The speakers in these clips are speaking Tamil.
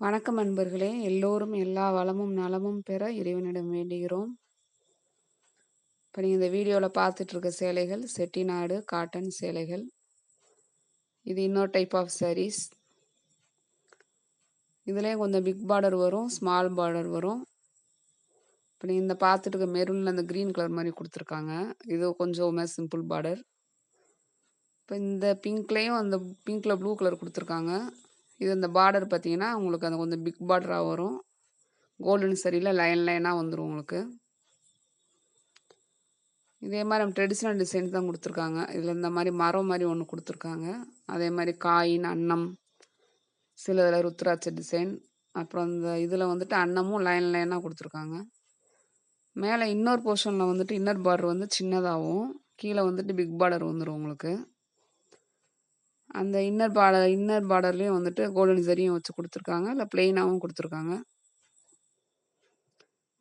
வணக்கம் அன்பர்களே, எல்லோரும் எல்லா வளமும் நலமும் பெற இறைவனிடம் வேண்டுகிறோம். இப்போ நீங்கள் இந்த வீடியோவில் பார்த்துட்டு இருக்க சேலைகள் செட்டிநாடு காட்டன் சேலைகள். இது இன்னொரு டைப் ஆஃப் சாரீஸ். இதுலேயும் கொஞ்சம் பிக் பார்டர் வரும், ஸ்மால் பார்டர் வரும். இப்போ நீங்கள் இந்த பார்த்துட்டு இருக்க மெரூனில் அந்த க்ரீன் கலர் மாதிரி கொடுத்துருக்காங்க. இது கொஞ்சம் சிம்பிள் பார்டர். இப்போ இந்த பிங்க்லேயும் அந்த பிங்க்கில் ப்ளூ கலர் கொடுத்துருக்காங்க. இது அந்த பார்டர் பார்த்தீங்கன்னா உங்களுக்கு அந்த கொஞ்சம் பிக் பார்டராக வரும். கோல்டன் சரியில் லைனாக வந்துடும் உங்களுக்கு. இதே மாதிரி நம்ம ட்ரெடிஷ்னல் டிசைன் தான் கொடுத்துருக்காங்க. இதில் இந்த மாதிரி மரம் மாதிரி ஒன்று கொடுத்துருக்காங்க. அதே மாதிரி காயின் அன்னம், சில இதில் ருத்ராட்ச டிசைன், அப்புறம் இந்த இதில் வந்துட்டு அன்னமும் லைனாக கொடுத்துருக்காங்க. மேலே இன்னொரு போர்ஷனில் வந்துட்டு இன்னர் பார்டர் வந்து சின்னதாகவும் கீழே வந்துட்டு பிக் பார்டர் வந்துடும் உங்களுக்கு. அந்த இன்னர் பார்டர்லேயும் வந்துட்டு கோல்டன் சரியும் வச்சு கொடுத்துருக்காங்க, இல்லை பிளெயினாகவும் கொடுத்துருக்காங்க.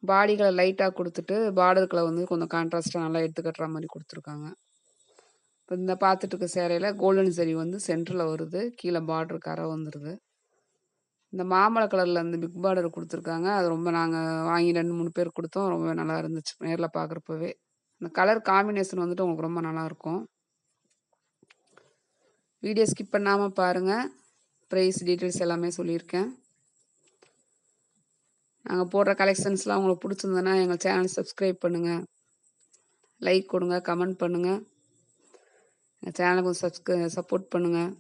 பாடி கலர் லைட்டாக கொடுத்துட்டு பார்டர் கலர் வந்து கொஞ்சம் கான்ட்ராஸ்டாக நல்லா எடுத்து கட்டுற மாதிரி கொடுத்துருக்காங்க. இப்போ இந்த பார்த்துட்டு இருக்க சேலையில் கோல்டன் சரி வந்து சென்டரில் வருது, கீழே பார்டர் கரை வந்துடுது. இந்த மாம்பழ கலரில் அந்த பிக் பார்டர் கொடுத்துருக்காங்க. அது ரொம்ப நாங்கள் வாங்கி 2-3 பேர் கொடுத்தோம். ரொம்ப நல்லா இருந்துச்சு நேரில் பார்க்குறப்பவே. அந்த கலர் காம்பினேஷன் வந்துட்டு உங்களுக்கு ரொம்ப நல்லாயிருக்கும். வீடியோ ஸ்கிப் பண்ணாமல் பாருங்கள். ப்ரைஸ் டீட்டெயில்ஸ் எல்லாமே சொல்லியிருக்கேன். நாங்கள் போடுற கலெக்ஷன்ஸ்லாம் உங்களுக்கு பிடிச்சிருந்ததுன்னா எங்கள் சேனல் சப்ஸ்கிரைப் பண்ணுங்கள், லைக் கொடுங்க, கமெண்ட் பண்ணுங்கள். எங்கள் சேனலுக்கு சப்போர்ட் பண்ணுங்கள்.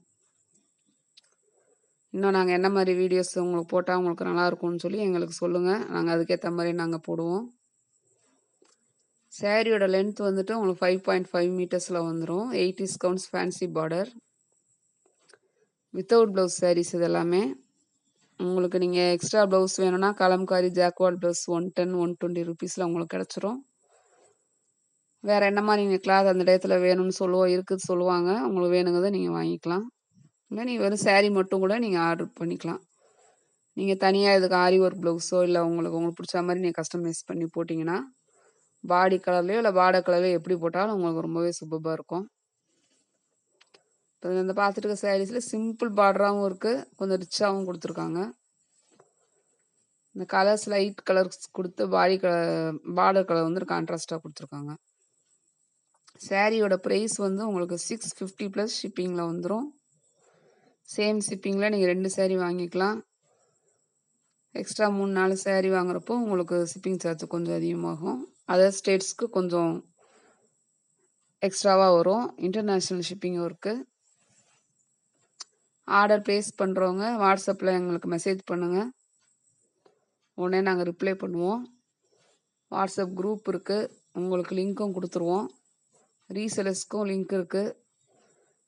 இன்னும் நாங்கள் என்ன மாதிரி வீடியோஸ் உங்களுக்கு போட்டால் உங்களுக்கு நல்லாயிருக்கும்னு சொல்லி எங்களுக்கு சொல்லுங்கள். நாங்கள் அதுக்கேற்ற மாதிரி நாங்கள் போடுவோம். சேரீயோட லென்த் வந்துட்டு உங்களுக்கு 5.5 மீட்டர்ஸில் வந்துடும். 80s counts fancy border, without blouse sarees. இது எல்லாமே உங்களுக்கு நீங்கள் எக்ஸ்ட்ரா ப்ளவுஸ் வேணும்னா கலம்காரி ஜாக்வால் ப்ளவுஸ் 110 120 ருபீஸில் உங்களுக்கு கிடச்சிரும். வேறு என்ன மாதிரி நீங்கள் கிளாத் அந்த டயத்தில் வேணும்னு இருக்குது சொல்லுவாங்க. உங்களுக்கு வேணுங்கிறத நீங்கள் வாங்கிக்கலாம். இல்லை நீங்கள் வெறும் சாரீ மட்டும் கூட நீங்கள் ஆர்டர் பண்ணிக்கலாம். நீங்கள் தனியாக இதுக்கு ஆரி ஒர்க் ப்ளவுஸோ இல்லை உங்களுக்கு பிடிச்ச மாதிரி நீங்கள் கஸ்டமைஸ் பண்ணி போட்டிங்கன்னா பாடி கலர்லையோ இல்லை பார்டர் கலர்லையோ எப்படி போட்டாலும் உங்களுக்கு ரொம்பவே சூப்பராக இருக்கும். இப்போ இந்த பார்த்துட்டு இருக்க சாரீஸில் சிம்பிள் பார்டராகவும் இருக்குது, கொஞ்சம் ரிச்சாகவும் கொடுத்துருக்காங்க. இந்த கலர்ஸ் லைட் கலர்ஸ் கொடுத்து பார்டர் கலர் வந்து கான்ட்ராஸ்டாக கொடுத்துருக்காங்க. சாரியோட ப்ரைஸ் வந்து உங்களுக்கு 650 ப்ளஸ் ஷிப்பிங்கில் வந்துடும். சேம் ஷிப்பிங்கில் நீங்கள் 2 சாரீ வாங்கிக்கலாம். எக்ஸ்ட்ரா 3-4 சாரீ வாங்குறப்போ உங்களுக்கு ஷிப்பிங் சார்ஜ் கொஞ்சம் அதிகமாகும். அதர் ஸ்டேட்ஸ்க்கு கொஞ்சம் எக்ஸ்ட்ராவாக வரும். இன்டர்நேஷ்னல் ஷிப்பிங்கும் இருக்குது. ஆர்டர் ப்ளேஸ் பண்ணுறவங்க வாட்ஸ்அப்பில் எங்களுக்கு மெசேஜ் பண்ணுங்கள், உடனே நாங்கள் ரிப்ளை பண்ணுவோம். வாட்ஸ்அப் குரூப் இருக்குது, உங்களுக்கு லிங்க்கும் கொடுத்துருவோம். ரீசெலர்ஸ்க்கும் லிங்க் இருக்குது,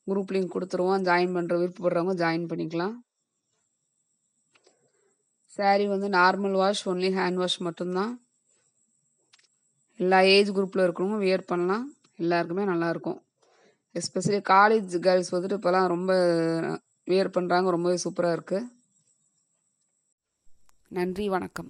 குரூப் லிங்க் கொடுத்துருவோம். ஜாயின் பண்ணுற விருப்பப்படுறவங்க ஜாயின் பண்ணிக்கலாம். சாரீ வந்து normal wash, only hand wash மட்டும்தான். எல்லா ஏஜ் குரூப்பில் இருக்கிறவங்க வியர் பண்ணலாம், எல்லாருக்குமே நல்லாயிருக்கும். எஸ்பெஷலி காலேஜ் கேர்ள்ஸ் வந்துட்டு இப்போலாம் ரொம்ப வியர் பண்ணுறாங்க, ரொம்பவே சூப்பராக இருக்குது. நன்றி, வணக்கம்.